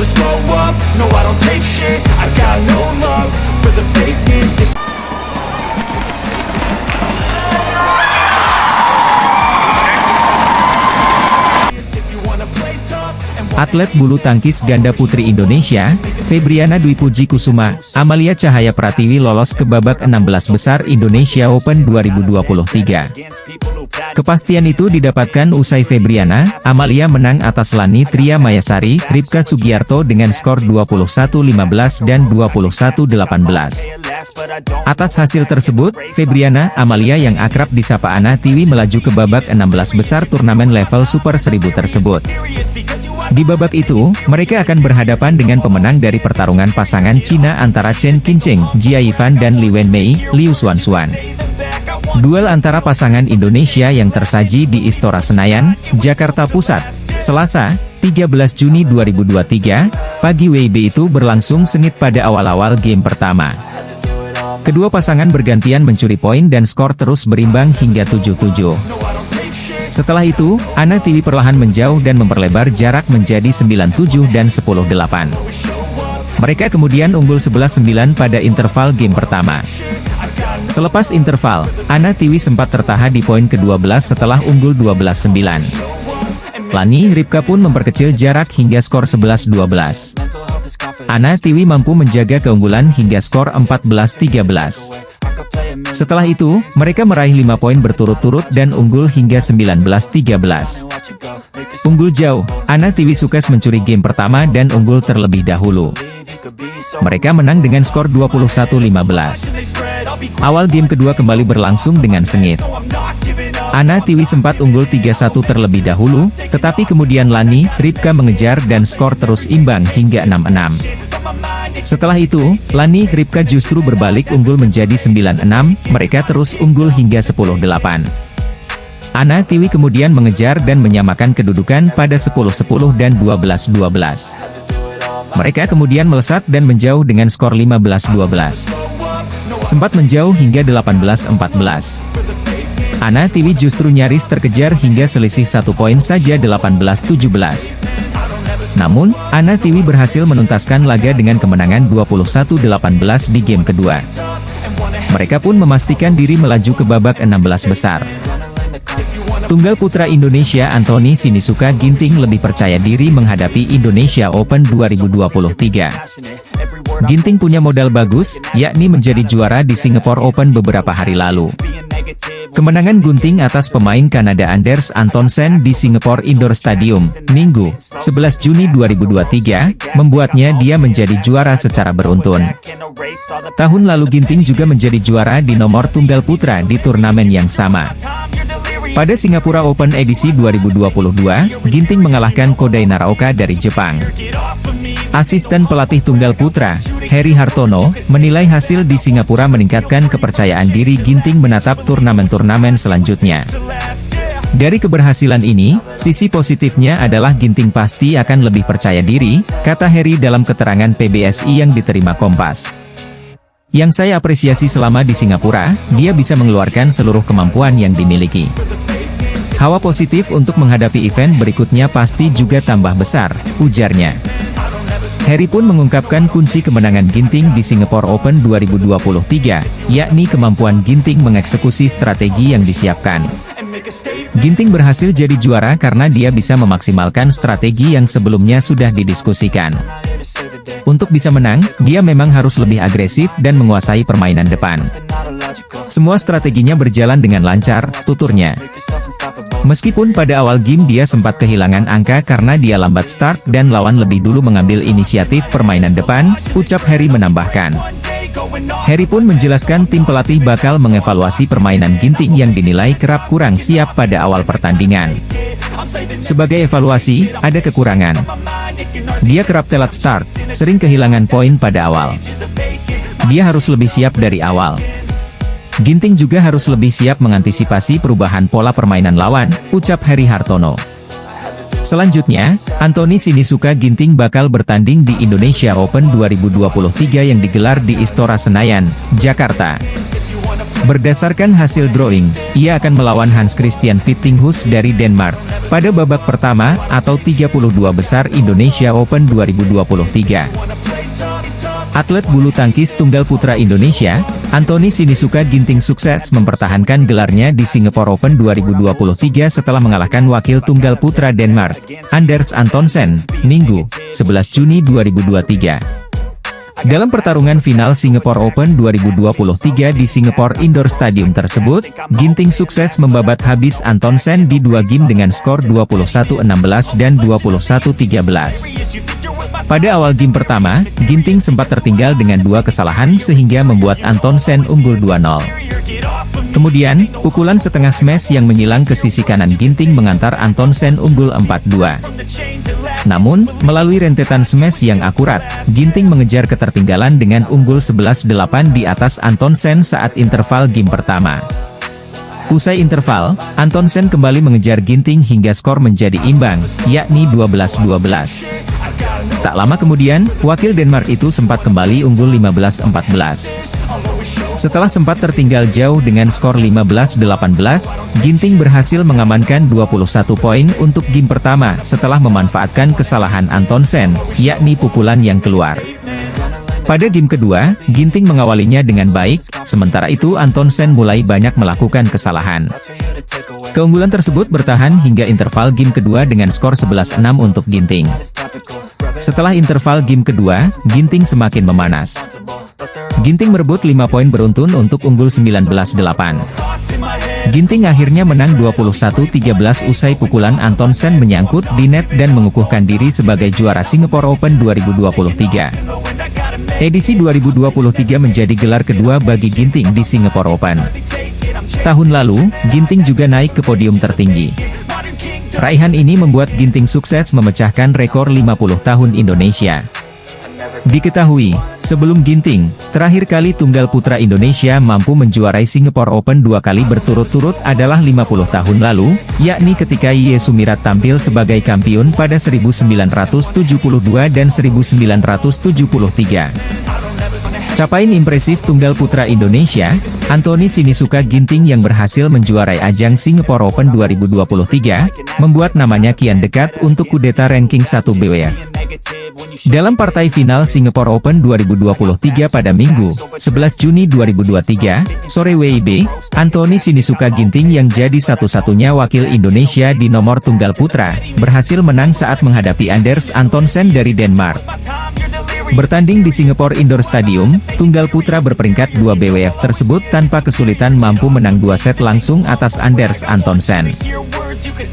never slow up, no I don't take shit, I got no love for the fakeness. Atlet bulu tangkis ganda putri Indonesia, Febriana Dwi Puji Kusuma, Amalia Cahaya Pratiwi lolos ke babak 16 besar Indonesia Open 2023. Kepastian itu didapatkan usai Febriana, Amalia menang atas Lani Tria Mayasari, Ripka Sugiarto dengan skor 21-15 dan 21-18. Atas hasil tersebut, Febriana, Amalia yang akrab disapa Ana Tiwi melaju ke babak 16 besar turnamen level Super 1000 tersebut. Di babak itu, mereka akan berhadapan dengan pemenang dari pertarungan pasangan Cina antara Chen Qincheng, Jia Yifan dan Li Wenmei, Liu Xuanxuan. Duel antara pasangan Indonesia yang tersaji di Istora Senayan, Jakarta Pusat, Selasa, 13 Juni 2023, pagi WIB itu berlangsung sengit pada awal-awal game pertama. Kedua pasangan bergantian mencuri poin dan skor terus berimbang hingga 7-7. Setelah itu, Ana Tiwi perlahan menjauh dan memperlebar jarak menjadi 9-7 dan 10-8. Mereka kemudian unggul 11-9 pada interval game pertama. Selepas interval, Ana Tiwi sempat tertahan di poin ke-12 setelah unggul 12-9. Lani Ripka pun memperkecil jarak hingga skor 11-12. Ana Tiwi mampu menjaga keunggulan hingga skor 14-13. Setelah itu, mereka meraih 5 poin berturut-turut dan unggul hingga 19-13. Unggul jauh, Ana Tiwi sukses mencuri game pertama dan unggul terlebih dahulu. Mereka menang dengan skor 21-15. Awal game kedua kembali berlangsung dengan sengit. Ana Tiwi sempat unggul 3-1 terlebih dahulu, tetapi kemudian Lani, Ripka mengejar dan skor terus imbang hingga 6-6. Setelah itu, Lani, Ripka justru berbalik unggul menjadi 9-6, mereka terus unggul hingga 10-8. Ana Tiwi kemudian mengejar dan menyamakan kedudukan pada 10-10 dan 12-12. Mereka kemudian melesat dan menjauh dengan skor 15-12. Sempat menjauh hingga 18-14. Ana Tiwi justru nyaris terkejar hingga selisih 1 poin saja 18-17. Namun, Ana Tiwi berhasil menuntaskan laga dengan kemenangan 21-18 di game kedua. Mereka pun memastikan diri melaju ke babak 16 besar. Tunggal putra Indonesia Anthony Sinisuka Ginting lebih percaya diri menghadapi Indonesia Open 2023. Ginting punya modal bagus, yakni menjadi juara di Singapore Open beberapa hari lalu. Kemenangan Ginting atas pemain Kanada Anders Antonsen di Singapore Indoor Stadium, Minggu, 11 Juni 2023, membuatnya dia menjadi juara secara beruntun. Tahun lalu Ginting juga menjadi juara di nomor tunggal putra di turnamen yang sama. Pada Singapura Open edisi 2022, Ginting mengalahkan Kodai Naraoka dari Jepang. Asisten pelatih tunggal putra, Heri Hartono, menilai hasil di Singapura meningkatkan kepercayaan diri Ginting menatap turnamen-turnamen selanjutnya. Dari keberhasilan ini, sisi positifnya adalah Ginting pasti akan lebih percaya diri, kata Heri dalam keterangan PBSI yang diterima Kompas. Yang saya apresiasi selama di Singapura, dia bisa mengeluarkan seluruh kemampuan yang dimiliki. Hawa positif untuk menghadapi event berikutnya pasti juga tambah besar, ujarnya. Heri pun mengungkapkan kunci kemenangan Ginting di Singapore Open 2023, yakni kemampuan Ginting mengeksekusi strategi yang disiapkan. Ginting berhasil jadi juara karena dia bisa memaksimalkan strategi yang sebelumnya sudah didiskusikan. Untuk bisa menang, dia memang harus lebih agresif dan menguasai permainan depan. Semua strateginya berjalan dengan lancar, tuturnya. Meskipun pada awal game dia sempat kehilangan angka karena dia lambat start dan lawan lebih dulu mengambil inisiatif permainan depan, ucap Heri menambahkan. Heri pun menjelaskan tim pelatih bakal mengevaluasi permainan Ginting yang dinilai kerap kurang siap pada awal pertandingan. Sebagai evaluasi, ada kekurangan. Dia kerap telat start, sering kehilangan poin pada awal. Dia harus lebih siap dari awal. Ginting juga harus lebih siap mengantisipasi perubahan pola permainan lawan, ucap Heri Hartono. Selanjutnya, Anthony Sinisuka Ginting bakal bertanding di Indonesia Open 2023 yang digelar di Istora Senayan, Jakarta. Berdasarkan hasil drawing, ia akan melawan Hans Christian Vittinghus dari Denmark pada babak pertama atau 32 besar Indonesia Open 2023. Atlet bulu tangkis tunggal putra Indonesia, Anthony Sinisuka Ginting sukses mempertahankan gelarnya di Singapore Open 2023 setelah mengalahkan wakil tunggal putra Denmark, Anders Antonsen, Minggu, 11 Juni 2023. Dalam pertarungan final Singapore Open 2023 di Singapore Indoor Stadium tersebut, Ginting sukses membabat habis Antonsen di 2 game dengan skor 21-16 dan 21-13. Pada awal game pertama, Ginting sempat tertinggal dengan 2 kesalahan sehingga membuat Antonsen unggul 2-0. Kemudian, pukulan setengah smash yang menyilang ke sisi kanan Ginting mengantar Antonsen unggul 4-2. Namun, melalui rentetan smash yang akurat, Ginting mengejar ketertinggalan dengan unggul 11-8 di atas Antonsen saat interval game pertama. Usai interval, Antonsen kembali mengejar Ginting hingga skor menjadi imbang, yakni 12-12. Tak lama kemudian, wakil Denmark itu sempat kembali unggul 15-14. Setelah sempat tertinggal jauh dengan skor 15-18, Ginting berhasil mengamankan 21 poin untuk game pertama setelah memanfaatkan kesalahan Antonsen, yakni pukulan yang keluar. Pada game kedua, Ginting mengawalinya dengan baik, sementara itu Antonsen mulai banyak melakukan kesalahan. Keunggulan tersebut bertahan hingga interval game kedua dengan skor 11-6 untuk Ginting. Setelah interval game kedua, Ginting semakin memanas. Ginting merebut 5 poin beruntun untuk unggul 19-8. Ginting akhirnya menang 21-13 usai pukulan Antonsen menyangkut di net dan mengukuhkan diri sebagai juara Singapore Open 2023. Edisi 2023 menjadi gelar kedua bagi Ginting di Singapore Open. Tahun lalu, Ginting juga naik ke podium tertinggi. Raihan ini membuat Ginting sukses memecahkan rekor 50 tahun Indonesia. Diketahui, sebelum Ginting, terakhir kali tunggal putra Indonesia mampu menjuarai Singapore Open 2 kali berturut-turut adalah 50 tahun lalu, yakni ketika Ye Sumirat tampil sebagai kampiun pada 1972 dan 1973. Capaian impresif tunggal putra Indonesia, Anthony Sinisuka Ginting yang berhasil menjuarai ajang Singapore Open 2023, membuat namanya kian dekat untuk kudeta ranking 1 BWF. Dalam partai final Singapore Open 2023 pada Minggu, 11 Juni 2023, sore WIB, Anthony Sinisuka Ginting yang jadi satu-satunya wakil Indonesia di nomor tunggal putra, berhasil menang saat menghadapi Anders Antonsen dari Denmark. Bertanding di Singapore Indoor Stadium, tunggal putra berperingkat 2 BWF tersebut tanpa kesulitan mampu menang 2 set langsung atas Anders Antonsen.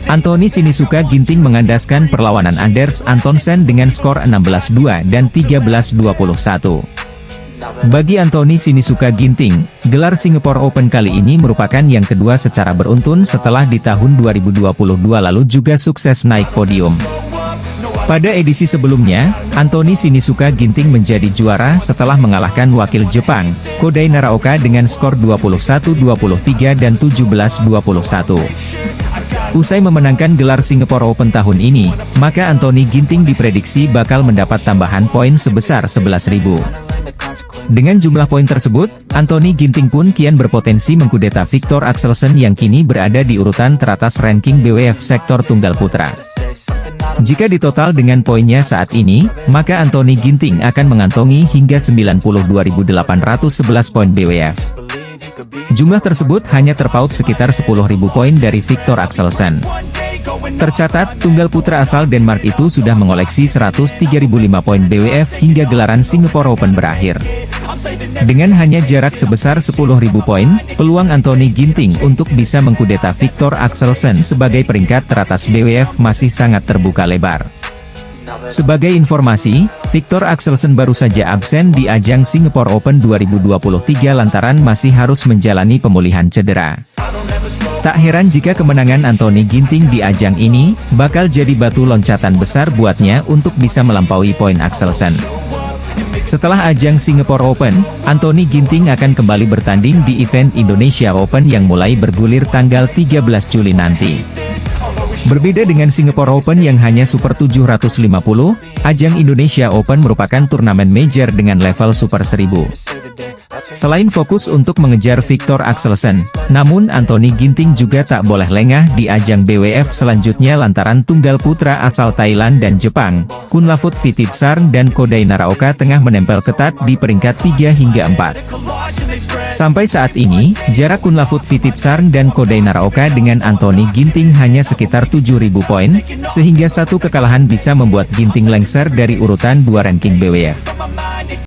Anthony Sinisuka Ginting mengandaskan perlawanan Anders Antonsen dengan skor 16-2 dan 13-21. Bagi Anthony Sinisuka Ginting, gelar Singapore Open kali ini merupakan yang kedua secara beruntun setelah di tahun 2022 lalu juga sukses naik podium. Pada edisi sebelumnya, Anthony Sinisuka Ginting menjadi juara setelah mengalahkan wakil Jepang, Kodai Naraoka dengan skor 21-23 dan 17-21. Usai memenangkan gelar Singapore Open tahun ini, maka Anthony Ginting diprediksi bakal mendapat tambahan poin sebesar 11.000. Dengan jumlah poin tersebut, Anthony Ginting pun kian berpotensi mengkudeta Viktor Axelsen yang kini berada di urutan teratas ranking BWF sektor tunggal putra. Jika ditotal dengan poinnya saat ini, maka Anthony Ginting akan mengantongi hingga 92.811 poin BWF. Jumlah tersebut hanya terpaut sekitar 10.000 poin dari Viktor Axelsen. Tercatat, tunggal putra asal Denmark itu sudah mengoleksi 103.005 poin BWF hingga gelaran Singapore Open berakhir. Dengan hanya jarak sebesar 10.000 poin, peluang Anthony Ginting untuk bisa mengkudeta Viktor Axelsen sebagai peringkat teratas BWF masih sangat terbuka lebar. Sebagai informasi, Viktor Axelsen baru saja absen di ajang Singapore Open 2023 lantaran masih harus menjalani pemulihan cedera. Tak heran jika kemenangan Anthony Ginting di ajang ini, bakal jadi batu loncatan besar buatnya untuk bisa melampaui poin Axelsen. Setelah ajang Singapore Open, Anthony Ginting akan kembali bertanding di event Indonesia Open yang mulai bergulir tanggal 13 Juli nanti. Berbeda dengan Singapore Open yang hanya Super 750, ajang Indonesia Open merupakan turnamen major dengan level Super 1000. Selain fokus untuk mengejar Victor Axelsen, namun Anthony Ginting juga tak boleh lengah di ajang BWF selanjutnya lantaran tunggal putra asal Thailand dan Jepang, Kunlavut Phititsarn dan Kodai Naraoka tengah menempel ketat di peringkat 3 hingga 4. Sampai saat ini, jarak Kunlavut Phititsarn dan Kodai Naraoka dengan Anthony Ginting hanya sekitar 7.000 poin, sehingga satu kekalahan bisa membuat Ginting lengser dari urutan 2 ranking BWF.